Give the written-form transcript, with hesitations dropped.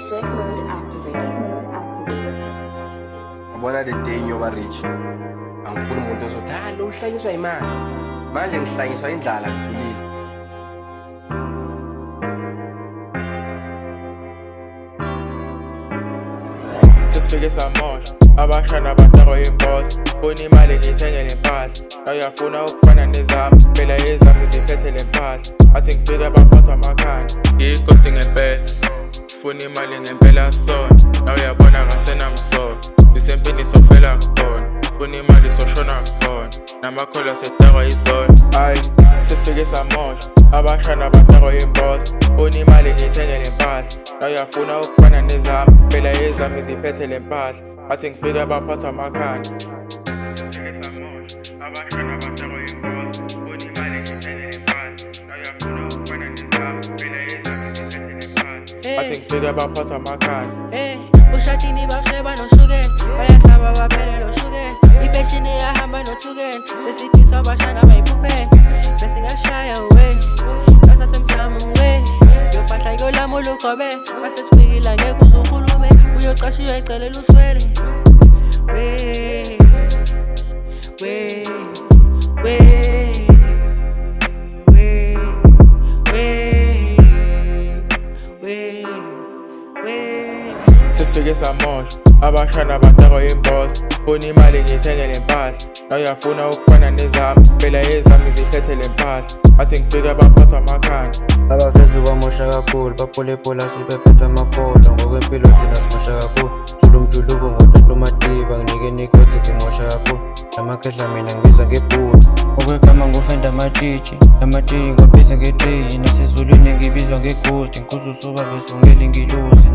Sick mode activated. Ngibona le day nyoba rich. Angifuni umuntu ozothi lo uhlanyiswa imali. Manje ngihlanyiswa indlala ngithulile. Sesifike samosha abashana batako imboss bona imali ngithenge lempahla na uyafuna ukufana nezami phela ezami ziphethe lempahla athi ngifike baphatha amakhanda ngiyikosi ngempela sifuna imali ngempela sona na uyabona ngasenamsolo isempini sofela khona sifuna imali soshona khona namakhola setako izona hayi sesifike samosha abashana batako imboss bona imali ngithenge lempahla na uyafuna ukufana nezami phela ezami ziphethe lempahla athi ngifike baphatha amakhanda athi ngifike baphatha amakhanda ushadini basheba noshukela bayasaba baphelelo shukela ibeshini yahamba nothukela sesithisa abashana bayiphuphela bese ngashaya we basathe msamo we yopahla ikolamo lugobe base sifikile ngeke uzukhulume uyocasha uyayicelela uswele we sesifike samosha abashana batako imboss bona imali ngithenge lempahla na uyafuna ukufana nezami phela ezami ziphethe lempahla athi ngifike baphatha amakhanda abafethu bamosha kakhulu bapholephola sibephethe amaphola ngokwempilo thina simosha kakhulu thula umjuluko ngotatomatiba nginike nikothi ngimosha kakhulu namakhehla mina ngibiza ngebhulu okwegama ngufenda amatshitshi amatshitshi ngaphethe ngetrain nasezulwini ngibizwa ngeghost inkuzo soba besongela ingilosi